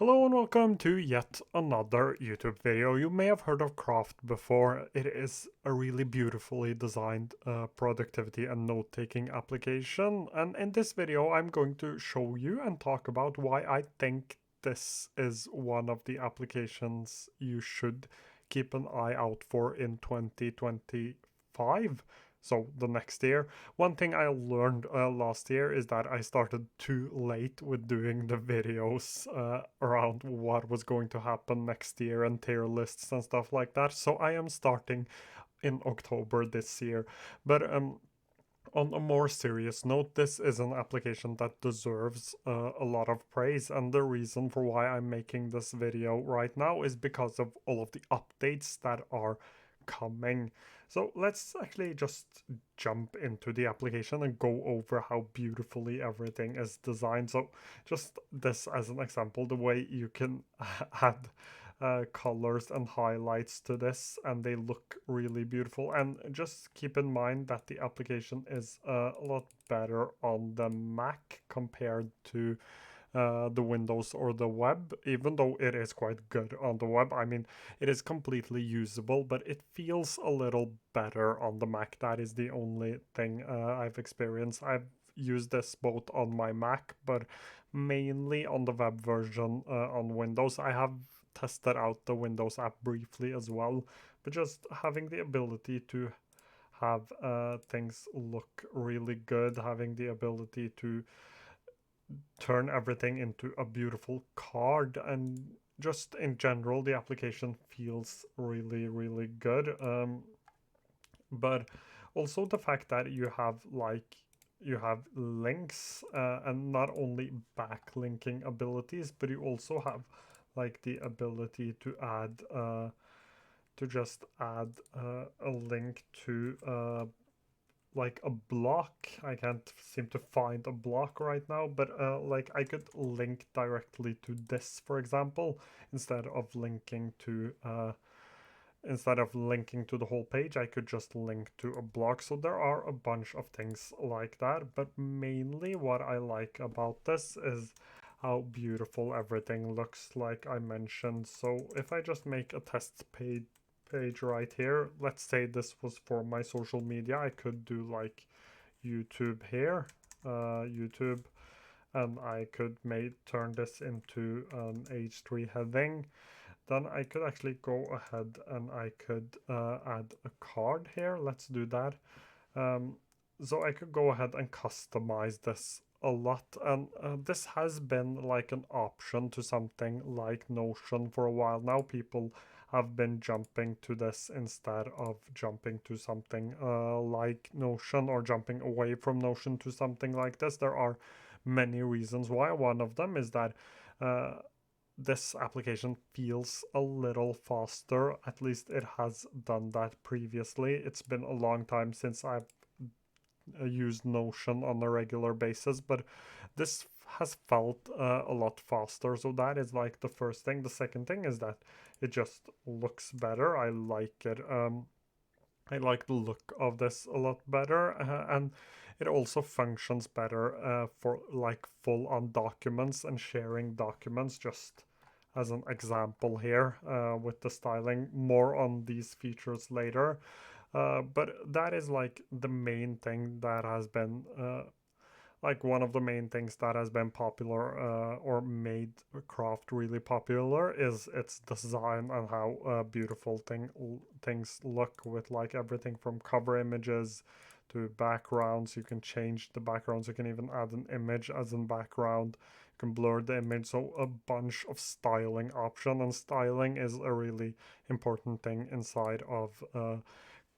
Hello and welcome to yet another YouTube video. You may have heard of Craft before. It is a really beautifully designed productivity and note-taking application. And in this video, I'm going to show you and talk about why I think this is one of the applications you should keep an eye out for in 2025. So the next year. One thing I learned last year is that I started too late with doing the videos around what was going to happen next year and tier lists and stuff like that. So I am starting in October this year. But on a more serious note, this is an application that deserves a lot of praise, and the reason for why I'm making this video right now is because of all of the updates that are coming. So let's actually just jump into the application and go over how beautifully everything is designed. So just this as an example, the way you can add colors and highlights to this, and they look really beautiful. And just keep in mind that the application is a lot better on the Mac compared to the Windows or the web, even though it is quite good on the web. I mean, it is completely usable, but it feels a little better on the Mac. That is the only thing I've experienced. I've used this both on my Mac, but mainly on the web version on Windows. I have tested out the Windows app briefly as well, but just having the ability to have things look really good, having the ability to turn everything into a beautiful card, and just in general the application feels really good. But also the fact that you have links, and not only backlinking abilities, but you also have like the ability to add to just add a link to like a block. I can't seem to find a block right now, but like I could link directly to this, for example, instead of linking to the whole page. I could just link to a block. So there are a bunch of things like that, but mainly what I like about this is how beautiful everything looks, like I mentioned. So if I just make a test page right here, let's say this was for my social media, I could do like YouTube here, YouTube, and I could turn this into an H3 heading. Then I could actually go ahead and I could add a card here. Let's do that. Um, so I could go ahead and customize this a lot, and this has been like an option to something like Notion for a while now. People have been jumping to this instead of jumping to something like Notion, or jumping away from Notion to something like this. There are many reasons why. One of them is that uh, this application feels a little faster. At least it has done that previously. It's been a long time since I've used Notion on a regular basis, but this has felt a lot faster. So that is like the first thing. The second thing is that it just looks better. I like it. I like the look of this a lot better, and it also functions better for like full on documents and sharing documents, just as an example here with the styling. More on these features later. But that is like the main thing that has been like one of the main things that has been popular or made Craft really popular is its design and how beautiful things look, with like everything from cover images to backgrounds. You can change the backgrounds. You can even add an image as in background. You can blur the image. So a bunch of styling option, and styling is a really important thing inside of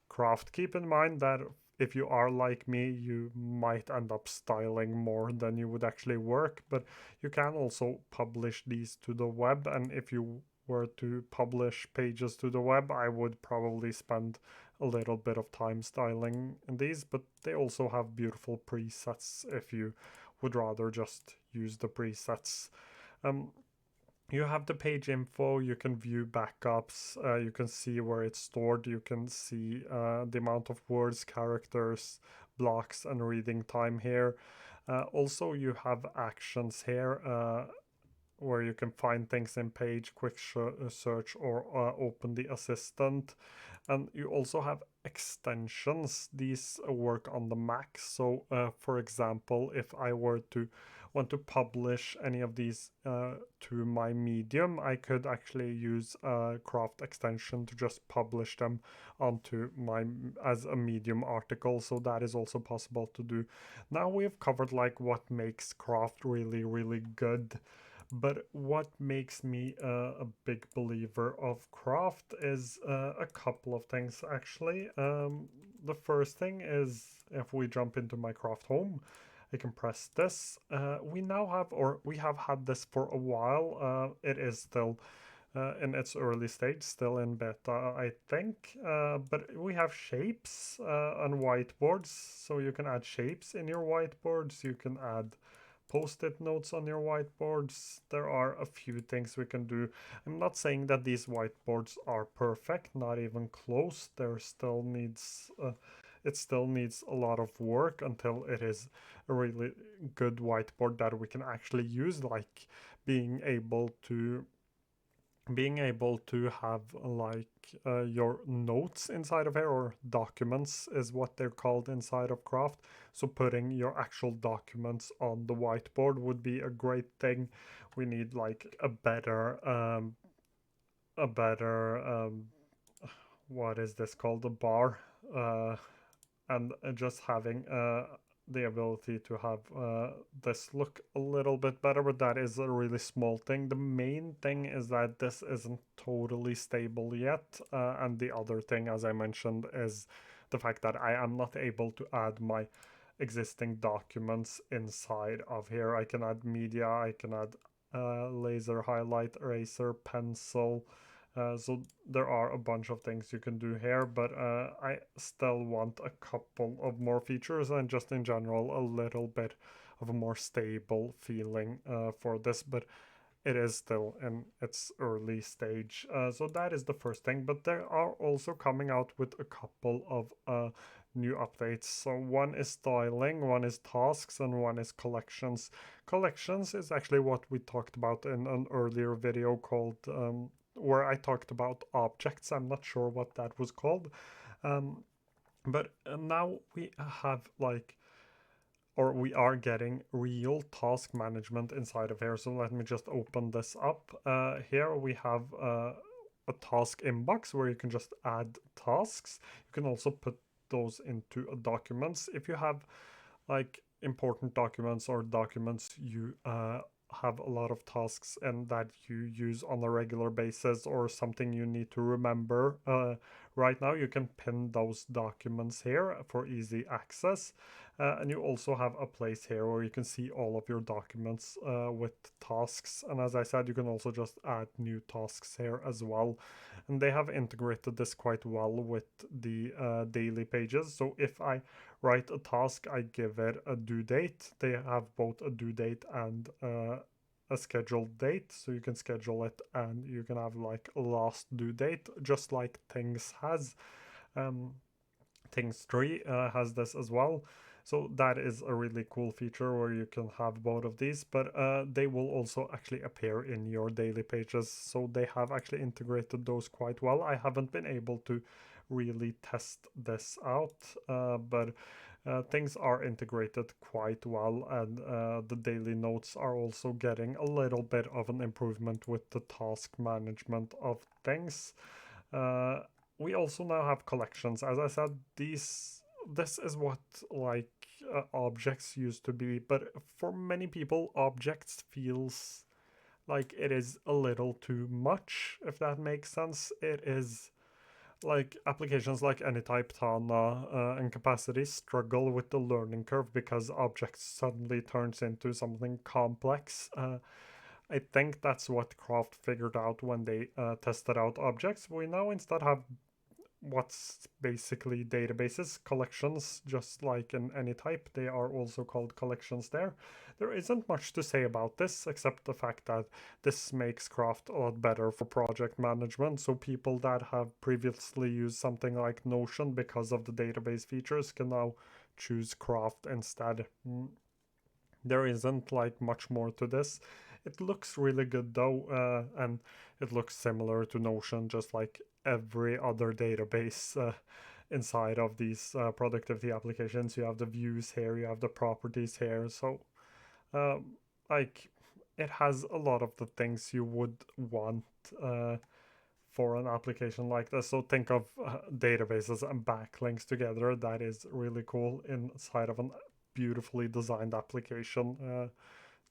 Craft. Keep in mind that if you are like me, you might end up styling more than you would actually work, but you can also publish these to the web. And if you were to publish pages to the web, I would probably spend a little bit of time styling these, but they also have beautiful presets if you would rather just use the presets. Um, you have the page info. You can view backups, you can see where it's stored, you can see the amount of words, characters, blocks, and reading time here. Also, you have actions here, where you can find things in page, quick search, or open the assistant. And you also have extensions. These work on the Mac. So for example, if I were to want to publish any of these to my Medium, I could actually use a Craft extension to just publish them onto my as a Medium article. So that is also possible to do. Now we've covered like what makes Craft really, really good. But what makes me a big believer of Craft is a couple of things actually. The first thing is if we jump into my Craft home, I can press this. We now have, or we have had this for a while. It is still in its early stage, still in beta, I think. But we have shapes and whiteboards, so you can add shapes in your whiteboards. You can add post-it notes on your whiteboards. There are a few things we can do. I'm not saying that these whiteboards are perfect, not even close. There still needs it still needs a lot of work until it is a really good whiteboard that we can actually use, like being able to have like your notes inside of here, or documents is what they're called inside of Craft. So putting your actual documents on the whiteboard would be a great thing. We need like a better what is this called, a bar, and just having the ability to have this look a little bit better, but that is a really small thing. The main thing is that this isn't totally stable yet, and the other thing, as I mentioned, is the fact that I am not able to add my existing documents inside of here. I can add media, I can add laser, highlight, eraser, pencil. So there are a bunch of things you can do here, but I still want a couple of more features and just in general a little bit of a more stable feeling for this, but it is still in its early stage. So that is the first thing, but they are also coming out with a couple of new updates. So one is styling, one is tasks, and one is collections. Collections is actually what we talked about in an earlier video called where I talked about objects. I'm not sure what that was called. But now we have like, or we are getting real task management inside of here. So let me just open this up. Here we have a task inbox where you can just add tasks. You can also put those into documents. If you have like important documents or documents you have a lot of tasks and that you use on a regular basis, or something you need to remember right now, you can pin those documents here for easy access. And you also have a place here where you can see all of your documents with tasks. And as I said, you can also just add new tasks here as well. And they have integrated this quite well with the daily pages. So if I write a task, I give it a due date. They have both a due date and a scheduled date, so you can schedule it and you can have like a last due date, just like Things has. Things 3 has this as well. So that is a really cool feature where you can have both of these, but they will also actually appear in your daily pages. So they have actually integrated those quite well. I haven't been able to really test this out, but things are integrated quite well, and the daily notes are also getting a little bit of an improvement with the task management of things. We also now have collections. As I said, this is what like objects used to be, but for many people, objects feels like it is a little too much, if that makes sense. It is like applications like Anytype, Tana, and Capacity struggle with the learning curve because objects suddenly turns into something complex. I think that's what Craft figured out when they tested out objects. We now instead have what's basically databases, collections, just like in Anytype. They are also called collections there. There isn't much to say about this except the fact that this makes Craft a lot better for project management. So people that have previously used something like Notion because of the database features can now choose Craft instead. There isn't like much more to this. It looks really good though, and it looks similar to Notion, just like every other database inside of these productivity applications. You have the views here, you have the properties here, so um, like it has a lot of the things you would want for an application like this. So think of databases and backlinks together. That is really cool inside of a beautifully designed application.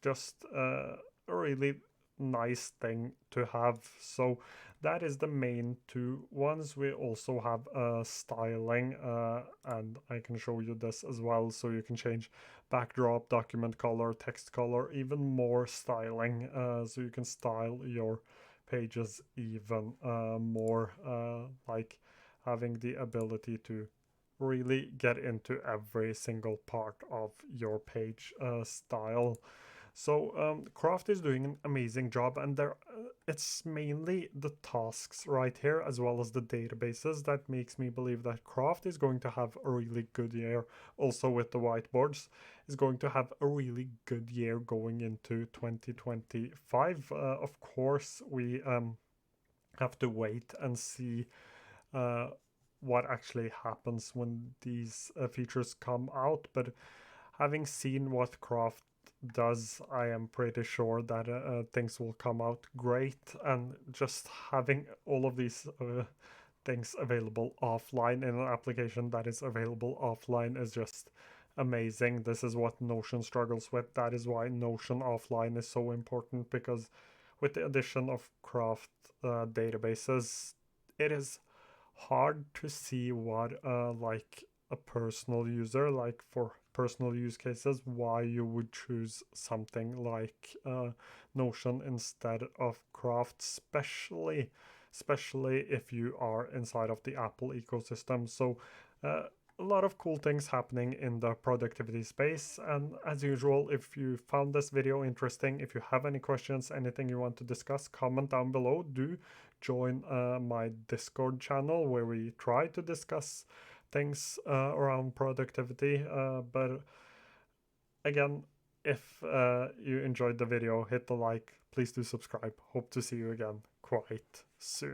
Just a really nice thing to have. So that is the main two ones. We also have styling, and I can show you this as well. So you can change backdrop, document color, text color, even more styling. So you can style your pages even more, like having the ability to really get into every single part of your page style. So Craft is doing an amazing job, and it's mainly the tasks right here as well as the databases that makes me believe that Craft is going to have a really good year. Also with the whiteboards, is going to have a really good year going into 2025. Of course, we have to wait and see uh, what actually happens when these features come out, but having seen what Craft does, I am pretty sure that things will come out great. And just having all of these things available offline in an application that is available offline is just amazing. This is what Notion struggles with. That is why Notion offline is so important, because with the addition of Craft databases, it is hard to see what like a personal user, like for personal use cases, why you would choose something like Notion instead of Craft, especially if you are inside of the Apple ecosystem. So a lot of cool things happening in the productivity space. And as usual, if you found this video interesting, if you have any questions, anything you want to discuss, comment down below. Do join my Discord channel where we try to discuss things around productivity. But again, if you enjoyed the video, hit the like. Please do subscribe. Hope to see you again quite soon.